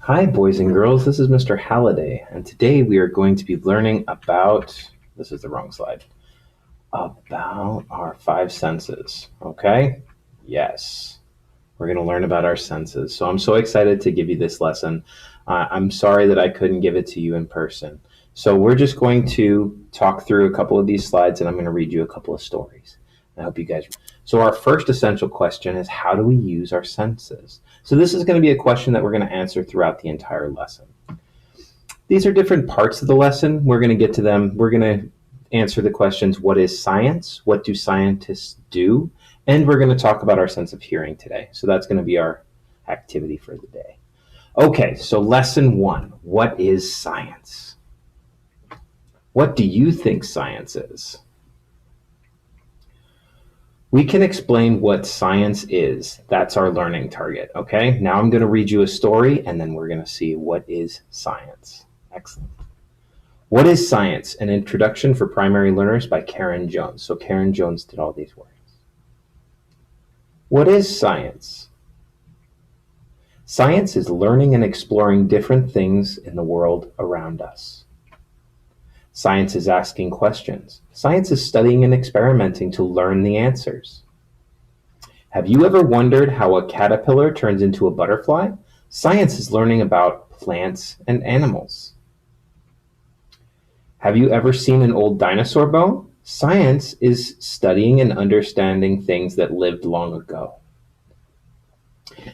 Hi, boys and girls. This is Mr. Halliday, and today we are going to be learning about, this is the wrong slide, about our five senses. Okay? Yes. We're going to learn about our senses. So I'm so excited to give you this lesson. I'm sorry that I couldn't give it to you in person. So we're just going to talk through a couple of these slides, and I'm going to read you a couple of stories. I hope you guys. So our first essential question is, how do we use our senses? So this is going to be a question that we're going to answer throughout the entire lesson. These are different parts of the lesson. We're going to get to them. We're going to answer the questions, what is science? What do scientists do? And we're going to talk about our sense of hearing today. So that's going to be our activity for the day. Okay, so lesson one, what is science? What do you think science is? We can explain what science is. That's our learning target, okay? Now I'm going to read you a story, and then we're going to see what is science. Excellent. What is science? An introduction for primary learners by Karen Jones. So Karen Jones did all these words. What is science? Science is learning and exploring different things in the world around us. Science is asking questions. Science is studying and experimenting to learn the answers. Have you ever wondered how a caterpillar turns into a butterfly? Science is learning about plants and animals. Have you ever seen an old dinosaur bone? Science is studying and understanding things that lived long ago.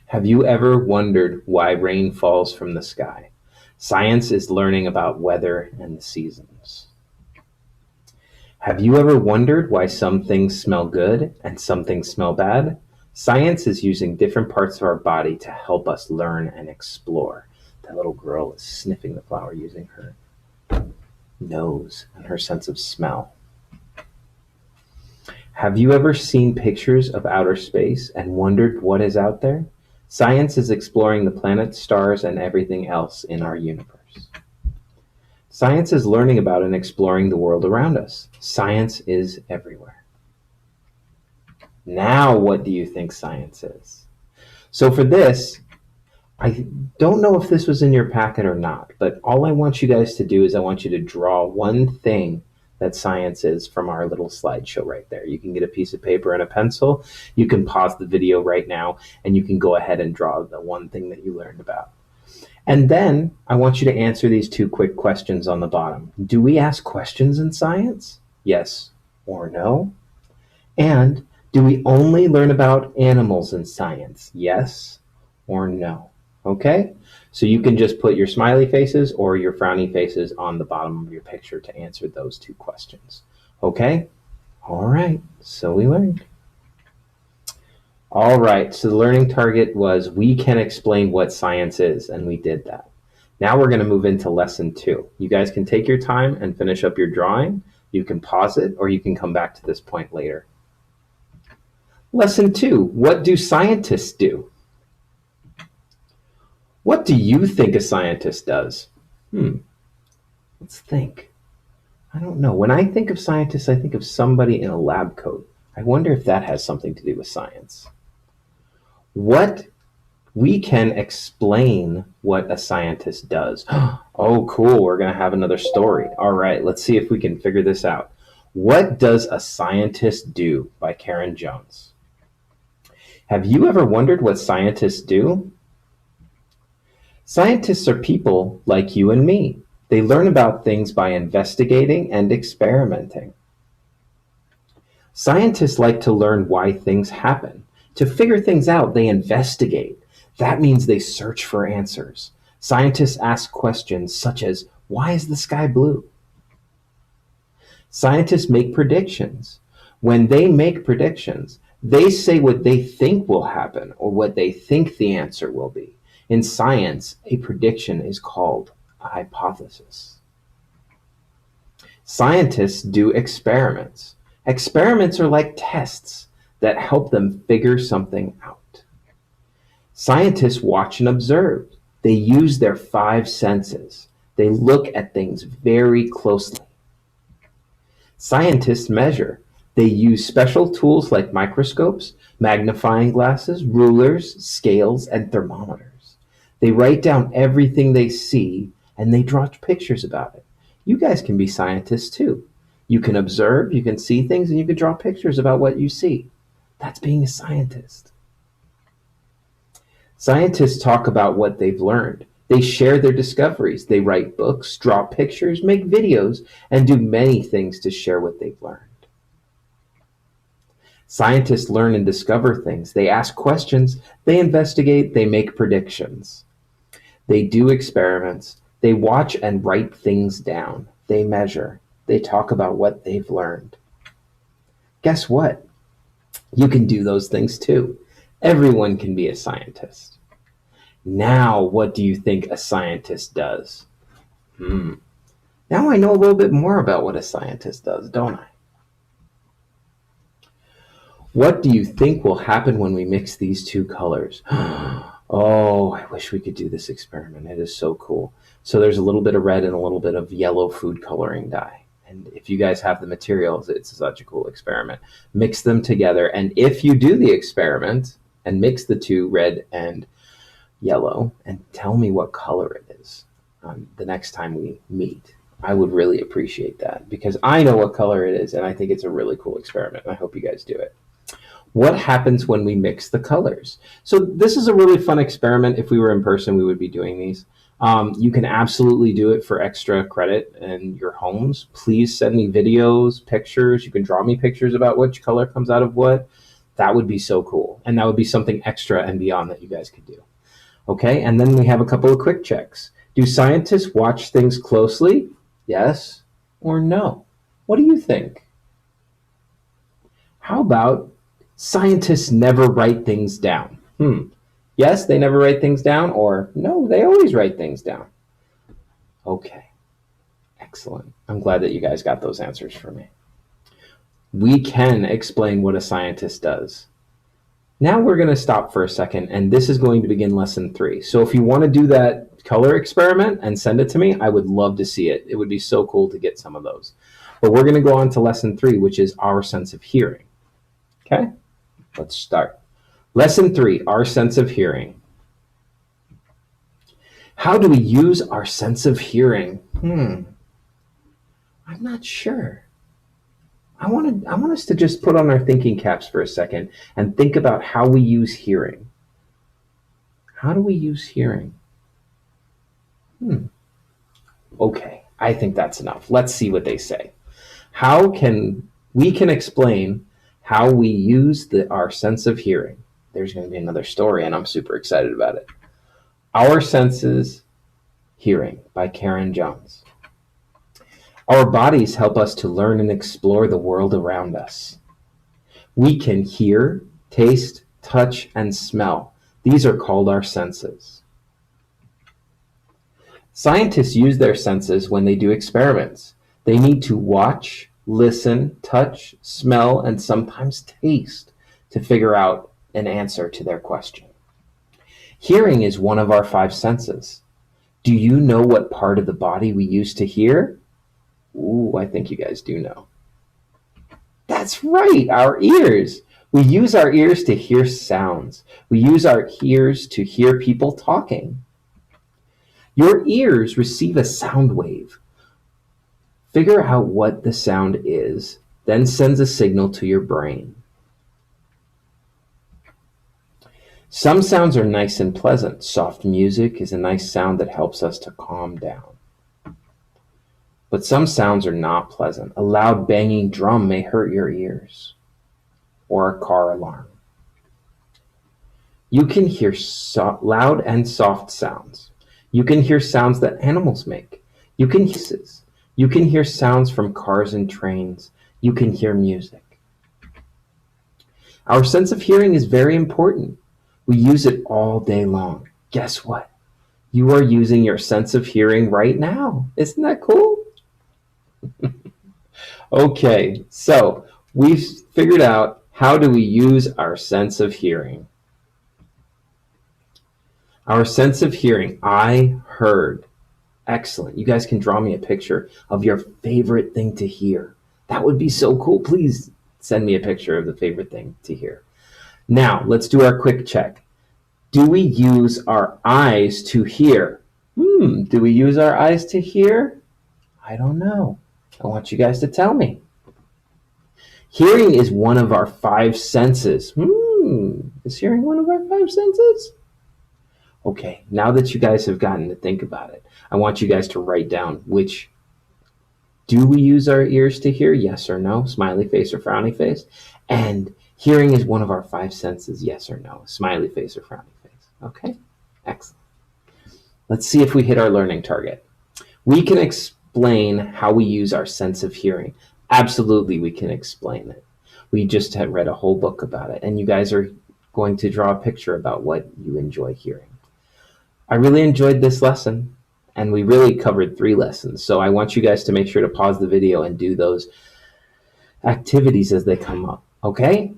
Have you ever wondered why rain falls from the sky? Science is learning about weather and the seasons. Have you ever wondered why some things smell good and some things smell bad? Science is using different parts of our body to help us learn and explore. That little girl is sniffing the flower using her nose and her sense of smell. Have you ever seen pictures of outer space and wondered what is out there? Science is exploring the planets, stars, and everything else in our universe. Science is learning about and exploring the world around us. Science is everywhere. Now, what do you think science is? So for this, I don't know if this was in your packet or not, but all I want you guys to do is I want you to draw one thing that science is from our little slideshow right there. You can get a piece of paper and a pencil. You can pause the video right now, and you can go ahead and draw the one thing that you learned about. And then I want you to answer these two quick questions on the bottom. Do we ask questions in science? Yes or no? And do we only learn about animals in science? Yes or no? Okay? So you can just put your smiley faces or your frowny faces on the bottom of your picture to answer those two questions. Okay? All right. So we learned. All right. So the learning target was we can explain what science is, and we did that. Now we're going to move into lesson 2. You guys can take your time and finish up your drawing. You can pause it, or you can come back to this point later. Lesson 2. What do scientists do? What do you think a scientist does? Let's think. I don't know. When I think of scientists, I think of somebody in a lab coat. I wonder if that has something to do with science. We can explain what a scientist does. Oh, cool. We're going to have another story. All right. Let's see if we can figure this out. What does a scientist do? By Karen Jones. Have you ever wondered what scientists do? Scientists are people like you and me. They learn about things by investigating and experimenting. Scientists like to learn why things happen. To figure things out, they investigate. That means they search for answers. Scientists ask questions such as, why is the sky blue? Scientists make predictions. When they make predictions, they say what they think will happen or what they think the answer will be. In science, a prediction is called a hypothesis. Scientists do experiments. Experiments are like tests that help them figure something out. Scientists watch and observe. They use their 5 senses. They look at things very closely. Scientists measure. They use special tools like microscopes, magnifying glasses, rulers, scales, and thermometers. They write down everything they see and they draw pictures about it. You guys can be scientists too. You can observe, you can see things, and you can draw pictures about what you see. That's being a scientist. Scientists talk about what they've learned. They share their discoveries. They write books, draw pictures, make videos, and do many things to share what they've learned. Scientists learn and discover things. They ask questions, they investigate, they make predictions. They do experiments. They watch and write things down. They measure. They talk about what they've learned. Guess what? You can do those things too. Everyone can be a scientist. Now, what do you think a scientist does? Now I know a little bit more about what a scientist does, don't I? What do you think will happen when we mix these two colors? Oh, I wish we could do this experiment. It is so cool. So there's a little bit of red and a little bit of yellow food coloring dye. And if you guys have the materials, it's such a cool experiment. Mix them together. And if you do the experiment and mix the two, red and yellow, and tell me what color it is the next time we meet, I would really appreciate that, because I know what color it is and I think it's a really cool experiment. And I hope you guys do it. What happens when we mix the colors? So this is a really fun experiment. If we were in person, we would be doing these. You can absolutely do it for extra credit in your homes. Please send me videos, pictures. You can draw me pictures about which color comes out of what. That would be so cool. And that would be something extra and beyond that you guys could do. Okay, and then we have a couple of quick checks. Do scientists watch things closely? Yes or no? What do you think? How about scientists never write things down? Yes, they never write things down, or no, they always write things down. Okay, excellent. I'm glad that you guys got those answers for me. We can explain what a scientist does. Now we're going to stop for a second, and this is going to begin lesson 3. So if you want to do that color experiment and send it to me, I would love to see it. It would be so cool to get some of those. But we're going to go on to lesson 3, which is our sense of hearing. Okay, let's start. Lesson 3, our sense of hearing. How do we use our sense of hearing? I'm not sure. I want us to just put on our thinking caps for a second and think about how we use hearing. How do we use hearing? Okay, I think that's enough. Let's see what they say. We can explain how we use our sense of hearing. There's going to be another story, and I'm super excited about it. Our Senses Hearing by Karen Jones. Our bodies help us to learn and explore the world around us. We can hear, taste, touch, and smell. These are called our senses. Scientists use their senses when they do experiments. They need to watch, listen, touch, smell, and sometimes taste to figure out an answer to their question. Hearing is one of our 5 senses. Do you know what part of the body we use to hear? Ooh, I think you guys do know. That's right, our ears. We use our ears to hear sounds. We use our ears to hear people talking. Your ears receive a sound wave. Figure out what the sound is, then sends a signal to your brain. Some sounds are nice and pleasant. Soft music is a nice sound that helps us to calm down. But some sounds are not pleasant. A loud banging drum may hurt your ears, or a car alarm. You can hear loud and soft sounds. You can hear sounds that animals make. You can hear sounds from cars and trains. You can hear music. Our sense of hearing is very important. We use it all day long. Guess what? You are using your sense of hearing right now. Isn't that cool? Okay, so we've figured out how do we use our sense of hearing. Our sense of hearing, I heard. Excellent. You guys can draw me a picture of your favorite thing to hear. That would be so cool. Please send me a picture of the favorite thing to hear. Now, let's do our quick check. Do we use our eyes to hear? Do we use our eyes to hear? I don't know. I want you guys to tell me. Hearing is one of our five senses. Is hearing one of our five senses? Okay, now that you guys have gotten to think about it, I want you guys to write down which. Do we use our ears to hear? Yes or no? Smiley face or frowny face? And hearing is one of our five senses. Yes or no? Smiley face or frowny face? Okay, excellent. Let's see if we hit our learning target. We can explain how we use our sense of hearing. Absolutely, we can explain it. We just had read a whole book about it, and you guys are going to draw a picture about what you enjoy hearing. I really enjoyed this lesson, and we really covered 3 lessons. So I want you guys to make sure to pause the video and do those activities as they come up, okay?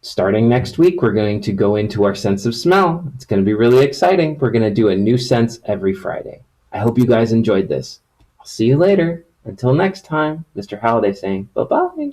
Starting next week, we're going to go into our sense of smell. It's going to be really exciting. We're going to do a new sense every Friday. I hope you guys enjoyed this. I'll see you later. Until next time, Mr. Halliday saying bye-bye.